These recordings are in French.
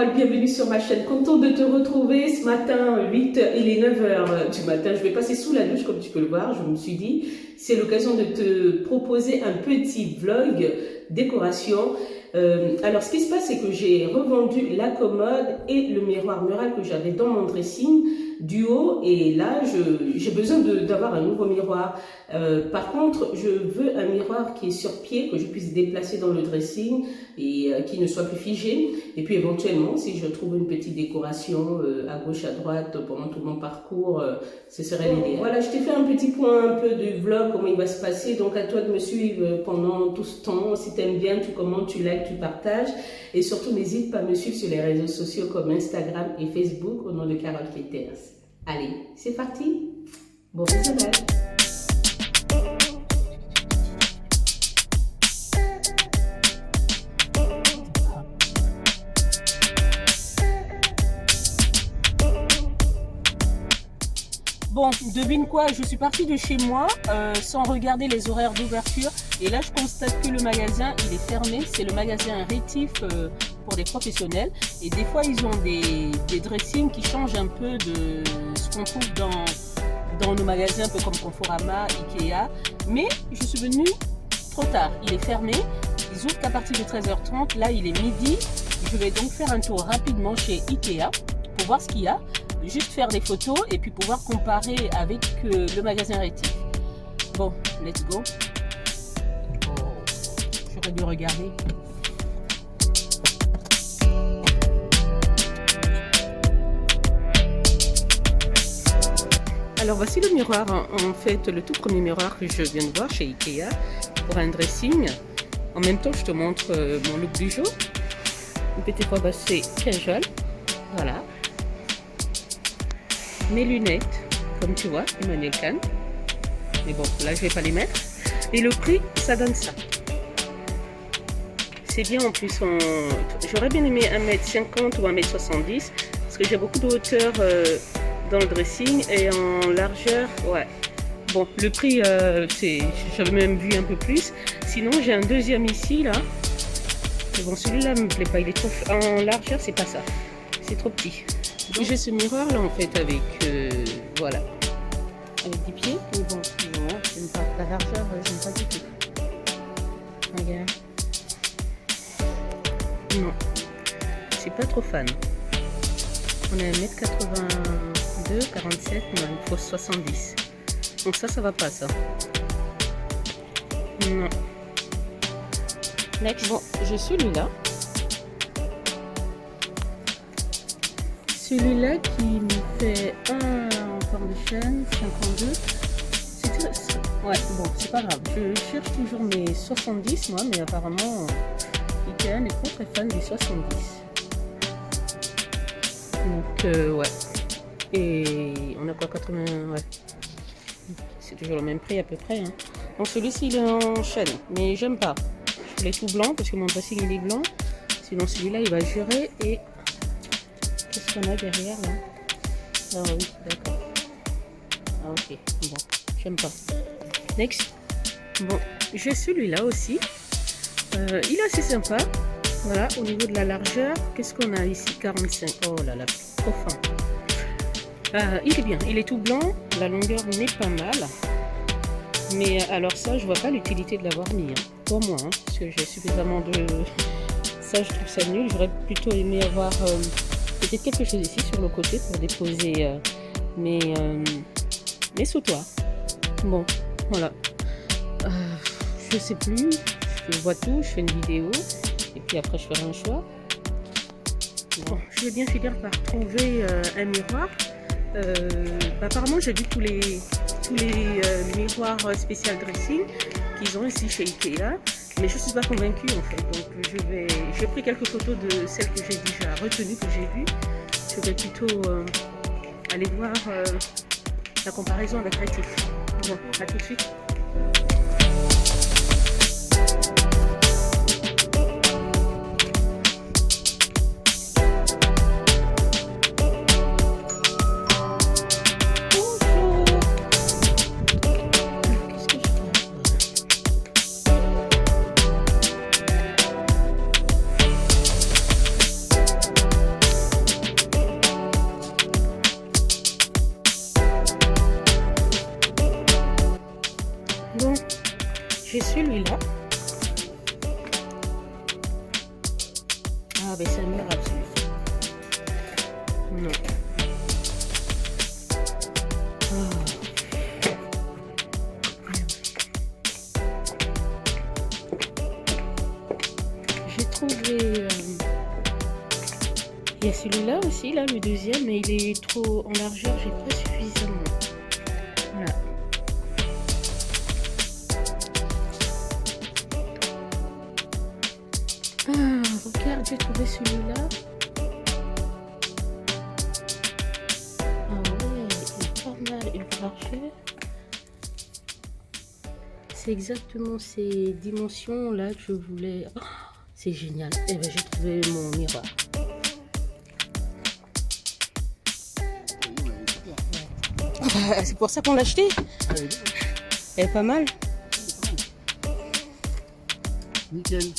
Carole, bienvenue sur ma chaîne. Contente de te retrouver ce matin, 8h, il est 9h du matin. Je vais passer sous la douche comme tu peux le voir. Je me suis dit, c'est l'occasion de te proposer un petit vlog décoration. Alors ce qui se passe, c'est que j'ai revendu la commode et le miroir mural que j'avais dans mon dressing du haut, et là j'ai besoin d'avoir un nouveau miroir. Par contre, je veux un miroir qui est sur pied, que je puisse déplacer dans le dressing et qui ne soit plus figé. Et puis éventuellement, si je trouve une petite décoration à gauche, à droite pendant tout mon parcours, ce serait l'idéal. Voilà, je t'ai fait un petit point un peu du vlog, comment il va se passer. Donc à toi de me suivre pendant tout ce temps. Si tu aimes bien, tu commentes, tu likes, tu partages. Et surtout, n'hésite pas à me suivre sur les réseaux sociaux comme Instagram et Facebook au nom de Carole Peters. Allez, c'est parti. Bon visionnage. Bon, devine quoi, je suis partie de chez moi sans regarder les horaires d'ouverture, et là je constate que le magasin il est fermé. C'est le magasin Rétif pour les professionnels, et des fois ils ont des dressings qui changent un peu de ce qu'on trouve dans nos magasins, un peu comme Conforama, Ikea, mais je suis venue trop tard, il est fermé. Ils ouvrent qu'à partir de 13h30, là il est midi. Je vais donc faire un tour rapidement chez Ikea pour voir ce qu'il y a, juste faire des photos et puis pouvoir comparer avec le magasin Rétif. Bon, let's go. Oh, j'aurais dû regarder. Alors voici le miroir, en fait le tout premier miroir que je viens de voir chez Ikea pour un dressing. En même temps je te montre mon look du jour. Une petite robe assez casual, voilà. Mes lunettes, comme tu vois, Emmanuel Kahn. Mais bon, là je vais pas les mettre. Et le prix, ça donne ça. C'est bien en plus. J'aurais bien aimé 1m50 ou 1m70 parce que j'ai beaucoup de hauteur dans le dressing, et en largeur, ouais. Bon, le prix, j'avais même vu un peu plus. Sinon, j'ai un deuxième ici, là. Mais bon, celui-là me plaît pas. Il est trop. En largeur, c'est pas ça. C'est trop petit. J'ai ce miroir là en fait avec voilà, avec des pieds, mais bon, non, j'aime pas la largeur, j'aime pas du tout. Regarde, non, je suis pas trop fan. On est à 1m82, 47, non, il faut 70. Donc ça va pas, ça. Non. Next. Bon, j'ai celui-là. Celui-là qui me fait 1 en forme de chaîne, 52. Ouais, bon, c'est pas grave. Je cherche toujours mes 70, moi, mais apparemment, Ikea n'est pas très fan des 70. Donc, ouais. Et on a quoi, 80, ouais. C'est toujours le même prix à peu près. Hein. Donc, celui-ci, il est en chaîne, mais j'aime pas. Je voulais tout blanc parce que mon dressing, il est blanc. Sinon, celui-là, il va jurer. Et qu'est-ce qu'on a derrière là? Ah oui, d'accord. Ah ok, bon, j'aime pas. Next. Bon, j'ai celui-là aussi. Il est assez sympa. Voilà, au niveau de la largeur, qu'est-ce qu'on a ici? 45. Oh là là, trop fin. Il est bien, il est tout blanc. La longueur n'est pas mal. Mais alors ça, je vois pas l'utilité de l'avoir mis. Hein, pour moi, hein, parce que j'ai suffisamment de... Ça, je trouve ça nul. J'aurais plutôt aimé avoir... peut-être quelque chose ici sur le côté pour déposer mes sautoirs. Bon, voilà. Je sais plus. Je vois tout. Je fais une vidéo. Et puis après, je ferai un choix. Bon, je vais bien finir par trouver un miroir. Apparemment, j'ai vu tous les miroirs spécial dressing qu'ils ont ici chez Ikea. Mais je ne suis pas convaincue en fait, donc j'ai pris quelques photos de celles que j'ai déjà retenues, que j'ai vues. Je vais plutôt aller voir la comparaison avec Rétif. Bon, à tout de suite. J'ai celui-là. Ah, mais ça me rassure. Non. Ah. J'ai trouvé... il y a celui-là aussi, là, le deuxième, mais il est trop en largeur, j'ai pas suffisamment. Voilà. Ah, regarde, j'ai trouvé celui-là. Ah ouais, il est pas mal, il va marcher. C'est exactement ces dimensions-là que je voulais. Oh, c'est génial. Et ben, j'ai trouvé mon miroir. C'est pour ça qu'on l'a acheté. Elle est pas mal. Nickel.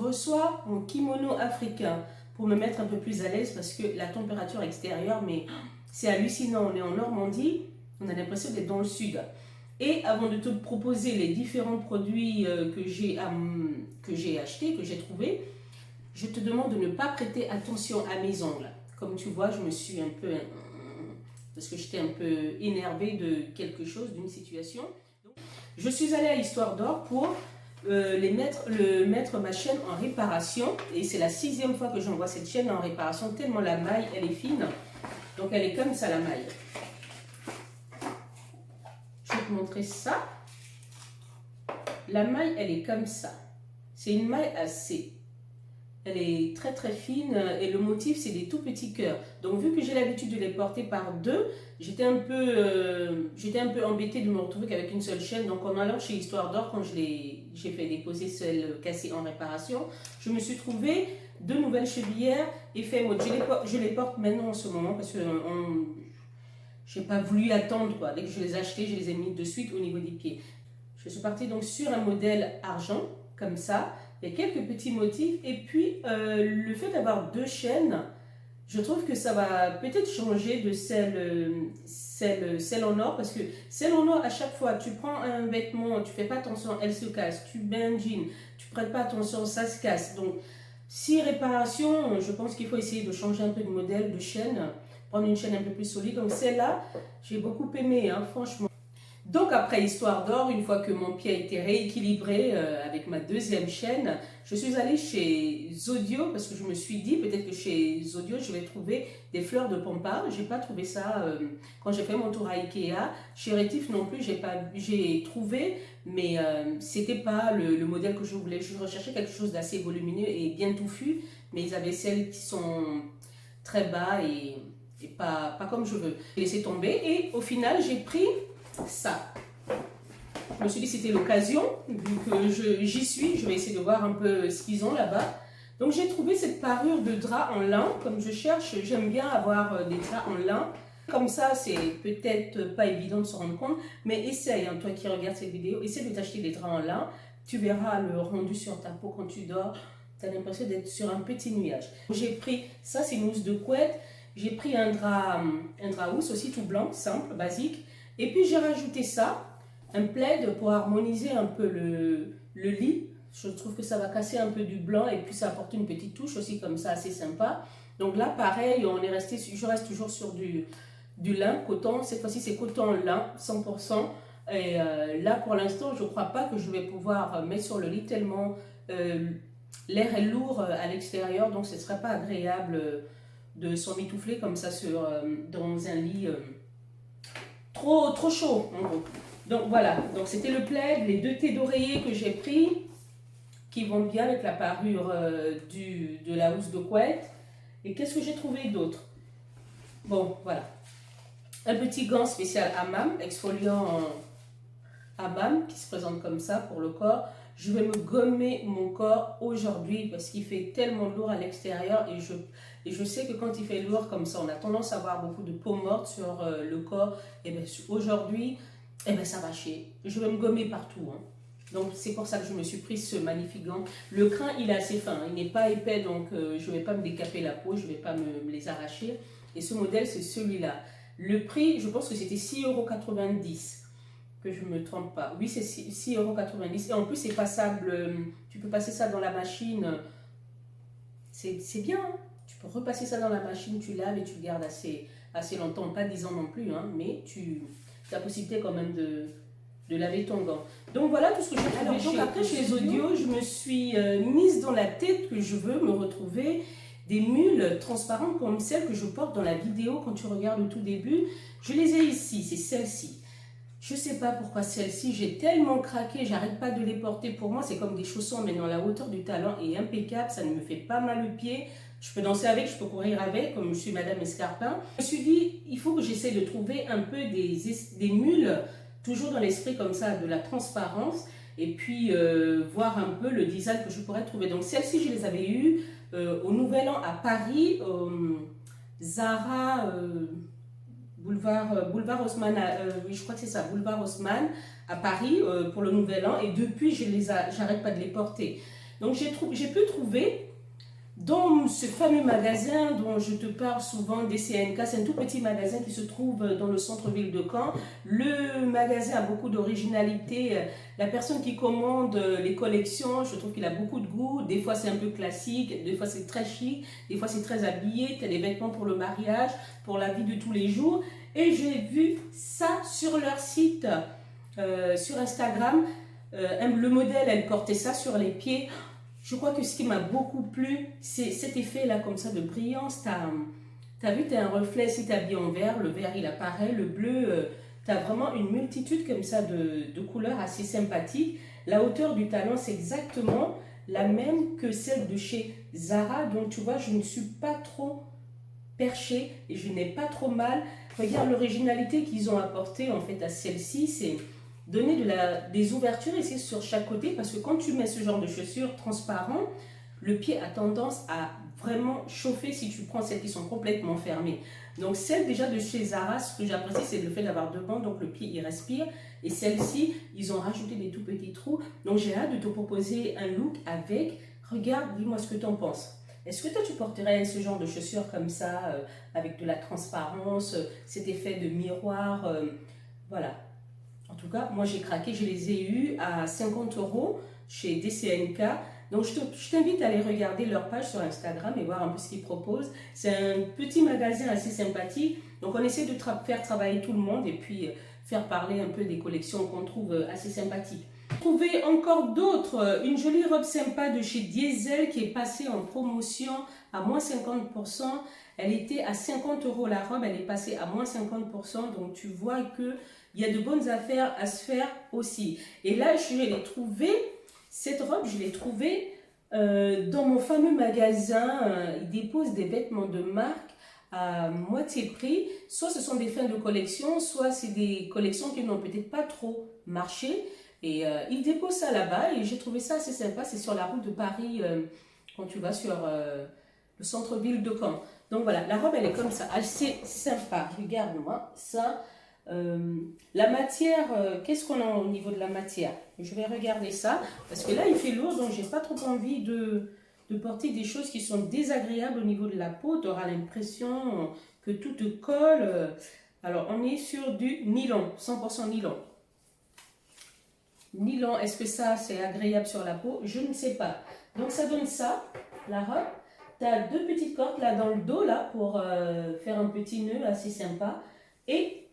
reçois mon kimono africain pour me mettre un peu plus à l'aise parce que la température extérieure, mais c'est hallucinant. On est en Normandie, on a l'impression d'être dans le sud. Et avant de te proposer les différents produits que j'ai achetés, que j'ai trouvés, je te demande de ne pas prêter attention à mes ongles. Comme tu vois, je me suis un peu... parce que j'étais un peu énervée de quelque chose, d'une situation. Je suis allée à Histoire d'Or pour mettre ma chaîne en réparation. Et c'est la 6e fois que j'envoie cette chaîne en réparation, tellement la maille, elle est fine. Donc elle est comme ça, la maille. Je vais te montrer ça. La maille, elle est comme ça. C'est une maille assez. Elle est très très fine et le motif c'est des tout petits cœurs. Donc vu que j'ai l'habitude de les porter par deux, j'étais un peu embêtée de me retrouver qu'avec une seule chaîne. Donc en allant chez Histoire d'Or, quand j'ai fait déposer celle cassée en réparation, je me suis trouvé 2 nouvelles chevillères effet mode. Je les porte maintenant en ce moment parce que j'ai pas voulu attendre quoi. Dès que je les ai achetés, je les ai mis de suite au niveau des pieds. Je suis partie donc sur un modèle argent comme ça. Il y a quelques petits motifs et puis le fait d'avoir 2 chaînes, je trouve que ça va peut-être changer de celle en or parce que celle en or, à chaque fois, tu prends un vêtement, tu fais pas attention, elle se casse, tu mets un jean, tu prêtes pas attention, ça se casse. Donc, si réparation, je pense qu'il faut essayer de changer un peu de modèle, de chaîne, prendre une chaîne un peu plus solide. Donc celle-là, j'ai beaucoup aimé, hein, franchement. Donc après Histoire d'Or, une fois que mon pied a été rééquilibré avec ma 2e chaîne, je suis allée chez Zodio parce que je me suis dit peut-être que chez Zodio je vais trouver des fleurs de pampa. J'ai pas trouvé ça quand j'ai fait mon tour à Ikea. Chez Rétif non plus, j'ai trouvé, mais c'était pas le modèle que je voulais. Je recherchais quelque chose d'assez volumineux et bien touffu, mais ils avaient celles qui sont très bas et pas comme je veux. J'ai laissé tomber et au final j'ai pris ça. Je me suis dit c'était l'occasion, vu que j'y suis, je vais essayer de voir un peu ce qu'ils ont là-bas. Donc j'ai trouvé cette parure de drap en lin, comme je cherche, j'aime bien avoir des draps en lin. Comme ça, c'est peut-être pas évident de se rendre compte, mais essaye, hein, toi qui regardes cette vidéo, essaye de t'acheter des draps en lin. Tu verras le rendu sur ta peau quand tu dors, tu as l'impression d'être sur un petit nuage. J'ai pris, ça c'est une housse de couette, j'ai pris un drap housse aussi tout blanc, simple, basique. Et puis j'ai rajouté ça, un plaid pour harmoniser un peu le lit. Je trouve que ça va casser un peu du blanc et puis ça apporte une petite touche aussi comme ça, assez sympa. Donc là pareil, je reste toujours sur du lin, coton. Cette fois-ci c'est coton lin, 100%. Et là pour l'instant je ne crois pas que je vais pouvoir mettre sur le lit tellement l'air est lourd à l'extérieur. Donc ce ne serait pas agréable de s'emmitoufler comme ça dans un lit trop chaud en gros. Donc voilà, donc c'était le plaid, les 2 thés d'oreiller que j'ai pris qui vont bien avec la parure de la housse de couette. Et qu'est-ce que j'ai trouvé d'autre? Bon, voilà. Un petit gant spécial hammam, exfoliant hammam qui se présente comme ça pour le corps. Je vais me gommer mon corps aujourd'hui parce qu'il fait tellement lourd à l'extérieur et je sais que quand il fait lourd comme ça, on a tendance à avoir beaucoup de peau morte sur le corps. Et bien aujourd'hui, ça va chier. Je vais me gommer partout. Hein. Donc c'est pour ça que je me suis pris ce magnifique gant. Le crin, il est assez fin, il n'est pas épais, donc je ne vais pas me décaper la peau, je ne vais pas me les arracher. Et ce modèle, c'est celui-là. Le prix, je pense que c'était 6,90 €. Que je ne me trompe pas. Oui, c'est 6,90 €. Et en plus, c'est passable. Tu peux passer ça dans la machine. C'est bien. Hein. Tu peux repasser ça dans la machine, tu laves et tu le gardes assez longtemps. Pas 10 ans non plus, hein, mais tu as la possibilité quand même de laver ton gant. Donc voilà tout ce que je fais. Alors, donc après, chez Zodio, je me suis mise dans la tête que je veux me retrouver des mules transparentes comme celles que je porte dans la vidéo quand tu regardes au tout début. Je les ai ici, c'est celles-ci. Je ne sais pas pourquoi celle-ci, j'ai tellement craqué, j'arrête pas de les porter. Pour moi, c'est comme des chaussons, mais dans la hauteur du talon est impeccable, ça ne me fait pas mal au pied. Je peux danser avec, je peux courir avec, comme je suis Madame Escarpin. Je me suis dit, il faut que j'essaie de trouver un peu des mules, toujours dans l'esprit comme ça, de la transparence, et puis voir un peu le design que je pourrais trouver. Donc celles-ci, je les avais eues au Nouvel An à Paris, Zara... Boulevard Haussmann, oui, je crois que c'est ça, Boulevard Haussmann à Paris pour le Nouvel An. Et depuis, j'arrête pas de les porter. Donc j'ai pu trouver dans ce fameux magasin dont je te parle souvent, DCNK, c'est un tout petit magasin qui se trouve dans le centre-ville de Caen. Le magasin a beaucoup d'originalité. La personne qui commande les collections, je trouve qu'il a beaucoup de goût. Des fois, c'est un peu classique, des fois, c'est très chic, des fois, c'est très habillé. Tu as des vêtements pour le mariage, pour la vie de tous les jours. Et j'ai vu ça sur leur site, sur Instagram. Le modèle, elle portait ça sur les pieds. Je crois que ce qui m'a beaucoup plu, c'est cet effet-là, comme ça, de brillance. T'as vu, tu as un reflet, si tu habillé en vert, le vert, il apparaît, le bleu, tu as vraiment une multitude comme ça de couleurs assez sympathiques. La hauteur du talon, c'est exactement la même que celle de chez Zara. Donc, tu vois, je ne suis pas trop perchée et je n'ai pas trop mal. Regarde l'originalité qu'ils ont apportée, en fait, à celle-ci, c'est donner des ouvertures ici sur chaque côté, parce que quand tu mets ce genre de chaussures transparentes, le pied a tendance à vraiment chauffer si tu prends celles qui sont complètement fermées. Donc celle déjà de chez Zara, ce que j'apprécie, c'est le fait d'avoir deux bandes, donc le pied il respire. Et celle-ci, ils ont rajouté des tout petits trous. Donc j'ai hâte de te proposer un look avec. Regarde, dis-moi ce que tu en penses. Est-ce que toi tu porterais ce genre de chaussures comme ça, avec de la transparence, cet effet de miroir, voilà. En tout cas, moi j'ai craqué, je les ai eus à 50 € chez DCNK. Donc je t'invite à aller regarder leur page sur Instagram et voir un peu ce qu'ils proposent. C'est un petit magasin assez sympathique. Donc on essaie de faire travailler tout le monde et puis faire parler un peu des collections qu'on trouve assez sympathiques. Trouver encore d'autres, une jolie robe sympa de chez Diesel qui est passée en promotion à moins 50%. Elle était à 50 € la robe, elle est passée à moins 50%. Donc tu vois que il y a de bonnes affaires à se faire aussi. Et là, je l'ai trouvée, cette robe, je l'ai trouvée dans mon fameux magasin. Ils déposent des vêtements de marque à moitié prix. Soit ce sont des fins de collection, soit c'est des collections qui n'ont peut-être pas trop marché. Et ils déposent ça là-bas et j'ai trouvé ça assez sympa. C'est sur la route de Paris, quand tu vas sur le centre-ville de Caen. Donc voilà, la robe, elle est comme ça, assez sympa. Regarde-moi ça. La matière, qu'est-ce qu'on a au niveau de la matière? Je vais regarder ça parce que là il fait lourd, donc j'ai pas trop envie de porter des choses qui sont désagréables au niveau de la peau. Tu auras l'impression que tout te colle. Alors on est sur du nylon, 100% nylon. Nylon, est-ce que ça c'est agréable sur la peau? Je ne sais pas. Donc ça donne ça, la robe. Tu as deux petites cordes là dans le dos là pour faire un petit nœud assez sympa. Et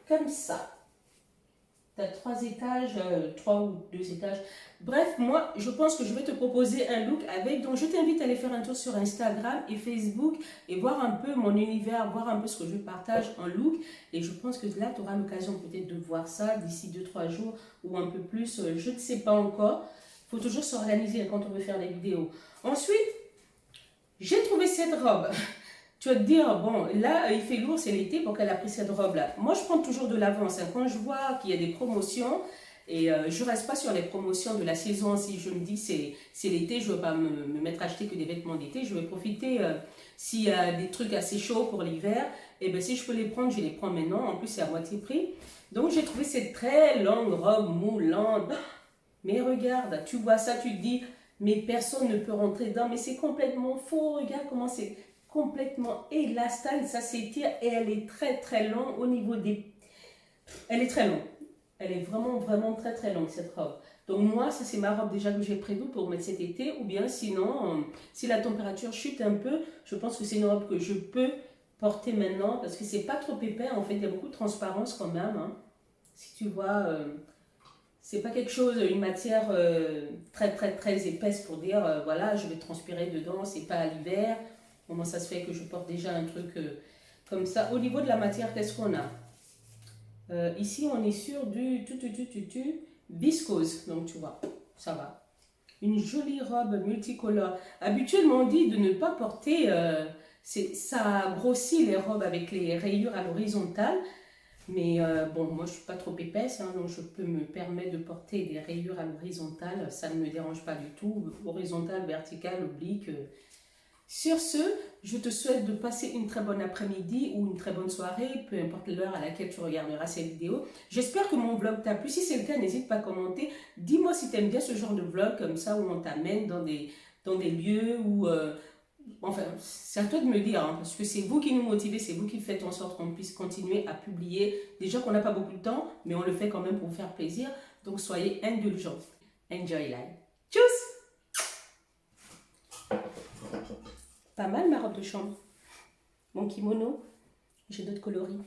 comme ça. Tu as 3 étages, 3 ou 2 étages. Bref, moi, je pense que je vais te proposer un look avec. Donc, je t'invite à aller faire un tour sur Instagram et Facebook et voir un peu mon univers, voir un peu ce que je partage en look. Et je pense que là, tu auras l'occasion peut-être de voir ça d'ici 2-3 jours ou un peu plus. Je ne sais pas encore. Il faut toujours s'organiser quand on veut faire des vidéos. Ensuite, j'ai trouvé cette robe. Tu vas te dire, bon, là, il fait lourd, c'est l'été, pour qu'elle a pris cette robe-là. Moi, je prends toujours de l'avance. Quand je vois qu'il y a des promotions, et je ne reste pas sur les promotions de la saison, si je me dis que c'est l'été, je ne vais pas me mettre à acheter que des vêtements d'été. Je vais profiter, s'il y a des trucs assez chauds pour l'hiver, et bien si je peux les prendre, je les prends maintenant. En plus, c'est à moitié prix. Donc, j'ai trouvé cette très longue robe moulante. Mais regarde, tu vois ça, tu te dis, mais personne ne peut rentrer dedans. Mais c'est complètement faux. Regarde comment c'est complètement élastane, ça s'étire et elle est très très longue au niveau des... Elle est très longue. Elle est vraiment très très longue cette robe. Donc moi, ça c'est ma robe déjà que j'ai prévue pour mettre cet été, ou bien sinon, si la température chute un peu, je pense que c'est une robe que je peux porter maintenant parce que c'est pas trop épais. En fait, il y a beaucoup de transparence quand même. Hein. Si tu vois, c'est pas quelque chose, une matière très épaisse pour dire, voilà, je vais transpirer dedans, c'est pas à l'hiver. Comment ça se fait que je porte déjà un truc comme ça? Au niveau de la matière, qu'est-ce qu'on a? Ici, on est sur du viscose. Donc, tu vois, ça va. Une jolie robe multicolore. Habituellement, on dit de ne pas porter... ça grossit les robes avec les rayures à l'horizontale. Mais bon, moi, je ne suis pas trop épaisse. Hein, donc, je peux me permettre de porter des rayures à l'horizontale. Ça ne me dérange pas du tout. Horizontale, verticale, oblique... Sur ce, je te souhaite de passer une très bonne après-midi ou une très bonne soirée, peu importe l'heure à laquelle tu regarderas cette vidéo. J'espère que mon vlog t'a plu. Si c'est le cas, n'hésite pas à commenter. Dis-moi si tu aimes bien ce genre de vlog comme ça où on t'amène dans des lieux où... enfin, c'est à toi de me dire, hein, parce que c'est vous qui nous motivez, c'est vous qui faites en sorte qu'on puisse continuer à publier. Déjà qu'on n'a pas beaucoup de temps, mais on le fait quand même pour vous faire plaisir. Donc soyez indulgents. Enjoy life. Tchuss! Pas mal ma robe de chambre. Mon kimono, j'ai d'autres coloris.